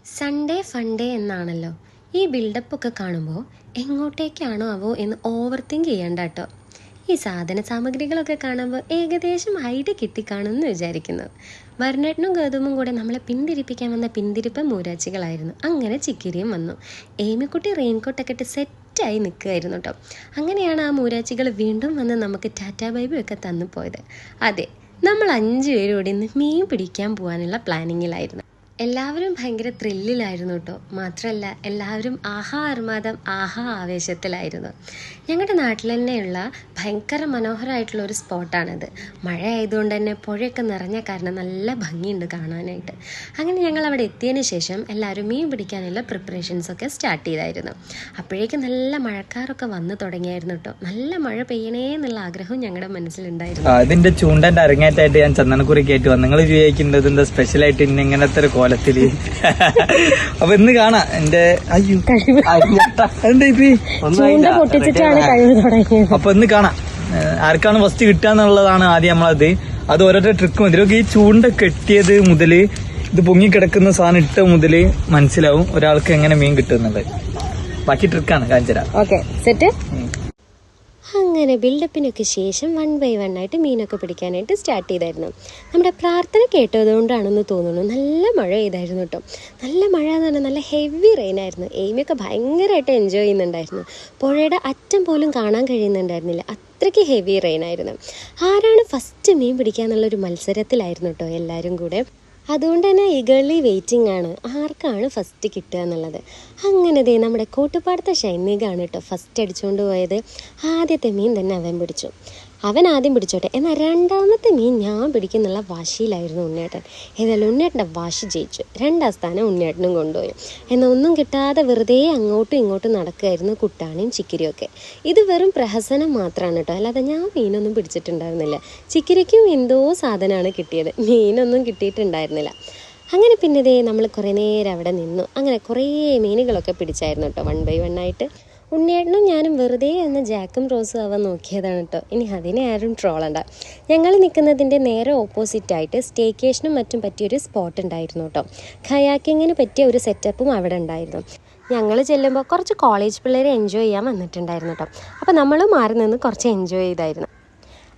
Sunday Funday എന്നാണല്ലോ. ഈ ബിൽഡപ്പൊക്കെ കാണുമ്പോൾ എങ്ങോട്ടേക്കാണോ ആവോ എന്ന് ഓവർ തിങ്ക് ചെയ്യണ്ട കേട്ടോ. ഈ സാധന സാമഗ്രികളൊക്കെ കാണുമ്പോൾ ഏകദേശം ഐഡിയ കിട്ടിക്കാണുമെന്ന് വിചാരിക്കുന്നു. വർണ്ണേട്ടനും ഗൗതമും കൂടെ നമ്മളെ പിന്തിരിപ്പിക്കാൻ വന്ന പിന്തിരിപ്പൻ മൂരാച്ചികളായിരുന്നു. അങ്ങനെ ചിക്കിരിയും വന്നു. ഏമിക്കുട്ടി റെയിൻകോട്ടൊക്കെ ഇട്ട് സെറ്റായി നിൽക്കുകയായിരുന്നു കേട്ടോ. അങ്ങനെയാണ് ആ മൂരാച്ചികൾ വീണ്ടും വന്ന് നമുക്ക് ടാറ്റാ ബൈബിളൊക്കെ തന്നു പോയത്. അതെ, നമ്മൾ 5 പേരും കൂടി ഇന്ന് മീൻ പിടിക്കാൻ പോകാനുള്ള പ്ലാനിങ്ങിലായിരുന്നു. എല്ലാവരും ഭയങ്കര ത്രില്ലിലായിരുന്നു കേട്ടോ. മാത്രമല്ല എല്ലാവരും ആഹാ അർമാദം ആഹാ ആവേശത്തിലായിരുന്നു. ഞങ്ങളുടെ നാട്ടിൽ തന്നെയുള്ള ഭയങ്കര മനോഹരമായിട്ടുള്ള ഒരു സ്പോട്ടാണിത്. മഴ ആയതുകൊണ്ട് തന്നെ പുഴയൊക്കെ നിറഞ്ഞ കാരണം നല്ല ഭംഗിയുണ്ട് കാണാനായിട്ട്. അങ്ങനെ ഞങ്ങൾ അവിടെ എത്തിയതിന് ശേഷം എല്ലാവരും മീൻ പിടിക്കാനുള്ള പ്രിപ്പറേഷൻസൊക്കെ സ്റ്റാർട്ട് ചെയ്തായിരുന്നു. അപ്പോഴേക്കും നല്ല മഴക്കാരൊക്കെ വന്നു തുടങ്ങിയായിരുന്നു കേട്ടോ. നല്ല മഴ പെയ്യണേ എന്നുള്ള ആഗ്രഹവും ഞങ്ങളുടെ മനസ്സിലുണ്ടായിരുന്നു. അതിന്റെ ചൂണ്ടന്റെ അരങ്ങേറ്റായിട്ട് ഞാൻ ചന്ദനക്കുറി കേട്ട് വന്നു. നിങ്ങൾ വിചാരിക്കുന്നത് എന്താ സ്പെഷ്യലായിട്ട് ഇന്ന് ഇങ്ങനത്തെ ഒരു കോലത്തില്. അപ്പൊ ഇന്ന് കാണാം എന്റെ അപ്പൊ ഇന്ന് കാണാം ആർക്കാണ് ഫസ്റ്റ് കിട്ടുക എന്നുള്ളതാണ് ആദ്യം നമ്മളത്. അത് ഓരോരോ ട്രിക്ക് മതി. ഈ ചൂണ്ട കെട്ടിയത് മുതല് ഇത് പൊങ്ങിക്കിടക്കുന്ന സാധനം ഇട്ട മുതല് മനസ്സിലാവും ഒരാൾക്ക് എങ്ങനെ മീൻ കിട്ടും എന്നുള്ളത്. ബാക്കി ട്രിക്കാണ് കാണിച്ചുതരാം. Okay, set. അങ്ങനെ ബിൽഡപ്പിനൊക്കെ ശേഷം 1 by 1 ആയിട്ട് മീനൊക്കെ പിടിക്കാനായിട്ട് സ്റ്റാർട്ട് ചെയ്തായിരുന്നു. നമ്മുടെ പ്രാർത്ഥന കേട്ടതുകൊണ്ടാണെന്ന് തോന്നുന്നു നല്ല മഴ ചെയ്തായിരുന്നു കേട്ടോ. നല്ല മഴ എന്ന് പറഞ്ഞാൽ നല്ല ഹെവി റെയിൻ ആയിരുന്നു. എയിമൊക്കെ ഭയങ്കരമായിട്ട് എൻജോയ് ചെയ്യുന്നുണ്ടായിരുന്നു. പുഴയുടെ അറ്റം പോലും കാണാൻ കഴിയുന്നുണ്ടായിരുന്നില്ല, അത്രയ്ക്ക് ഹെവി റെയിൻ ആയിരുന്നു. ആരാണ് ഫസ്റ്റ് മീൻ പിടിക്കുക എന്നുള്ളൊരു മത്സരത്തിലായിരുന്നു കേട്ടോ എല്ലാവരും കൂടെ. അതുകൊണ്ട് തന്നെ ഈഗർലി വെയിറ്റിംഗ് ആണ് ആർക്കാണ് ഫസ്റ്റ് കിട്ടുക എന്നുള്ളത്. അങ്ങനെ നമ്മുടെ കോട്ടുപാടത്തെ ഷൈനികാണ് കേട്ടോ ഫസ്റ്റ് അടിച്ചുകൊണ്ട് പോയത്. ആദ്യത്തെ മീൻ തന്നെ അവൻ പിടിച്ചു. അവൻ ആദ്യം പിടിച്ചോട്ടെ, എന്നാൽ രണ്ടാമത്തെ മീൻ ഞാൻ പിടിക്കുന്നുള്ള വാശിയിലായിരുന്നു ഉണ്ണിയേട്ടൻ. ഏതായാലും ഉണ്ണിയേട്ടൻ്റെ വാശി ജയിച്ചു. 2ാം സ്ഥാനം ഉണ്ണിയേട്ടനും കൊണ്ടുപോയി. എന്നാൽ ഒന്നും കിട്ടാതെ വെറുതെ അങ്ങോട്ടും ഇങ്ങോട്ടും നടക്കുകയായിരുന്നു കുട്ടാണിയും ചിക്കിരിയൊക്കെ. ഇത് വെറും പ്രഹസനം മാത്രമാണ് കേട്ടോ, അല്ലാതെ ഞാൻ മീനൊന്നും പിടിച്ചിട്ടുണ്ടായിരുന്നില്ല. ചിക്കിരിക്കും എന്തോ സാധനമാണ് കിട്ടിയത്, മീനൊന്നും കിട്ടിയിട്ടുണ്ടായിരുന്നില്ല. അങ്ങനെ പിന്നെ നമ്മൾ കുറേ നേരം അവിടെ നിന്നു. അങ്ങനെ കുറേ മീനുകളൊക്കെ പിടിച്ചായിരുന്നു കേട്ടോ 1 by 1 ആയിട്ട്. ഉണ്ണിയേട്ടനും ഞാനും വെറുതെ ഒന്ന് ജാക്കും റോസും ആവാൻ നോക്കിയതാണ് കേട്ടോ. ഇനി അതിനെ ആരും ട്രോളണ്ട. ഞങ്ങൾ നിൽക്കുന്നതിൻ്റെ നേരെ ഓപ്പോസിറ്റായിട്ട് സ്റ്റേക്കേഷനും മറ്റും പറ്റിയൊരു സ്പോട്ട് ഉണ്ടായിരുന്നു കേട്ടോ. കയാക്കിങ്ങിന് പറ്റിയ ഒരു സെറ്റപ്പും അവിടെ ഉണ്ടായിരുന്നു. ഞങ്ങൾ ചെല്ലുമ്പോൾ കുറച്ച് കോളേജ് പിള്ളേർ എൻജോയ് ചെയ്യാൻ വന്നിട്ടുണ്ടായിരുന്നു കേട്ടോ. അപ്പോൾ നമ്മളും മാറി നിന്ന് കുറച്ച് എൻജോയ് ചെയ്തായിരുന്നു.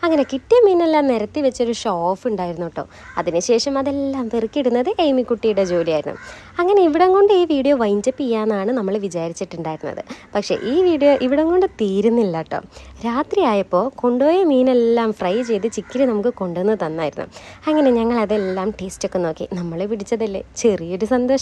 അങ്ങനെ കിട്ടിയ മീനെല്ലാം നിരത്തി വെച്ചൊരു ഷോ ഓഫ് ഉണ്ടായിരുന്നു കേട്ടോ. അതിനുശേഷം അതെല്ലാം പെറുക്കിയിടുന്നത് ഏമിക്കുട്ടിയുടെ ജോലിയായിരുന്നു. അങ്ങനെ ഇവിടം കൊണ്ട് ഈ വീഡിയോ വൈൻഡപ്പ് ചെയ്യാമെന്നാണ് നമ്മൾ വിചാരിച്ചിട്ടുണ്ടായിരുന്നത്. പക്ഷേ ഈ വീഡിയോ ഇവിടം കൊണ്ട് തീരുന്നില്ല കേട്ടോ. രാത്രി ആയപ്പോൾ കൊണ്ടുപോയ മീനെല്ലാം ഫ്രൈ ചെയ്ത് ചിക്കിരി നമുക്ക് കൊണ്ടുവന്ന് തന്നായിരുന്നു. അങ്ങനെ ഞങ്ങൾ അതെല്ലാം ടേസ്റ്റൊക്കെ നോക്കി. നമ്മൾ പിടിച്ചതല്ലേ, ചെറിയൊരു സന്തോഷം.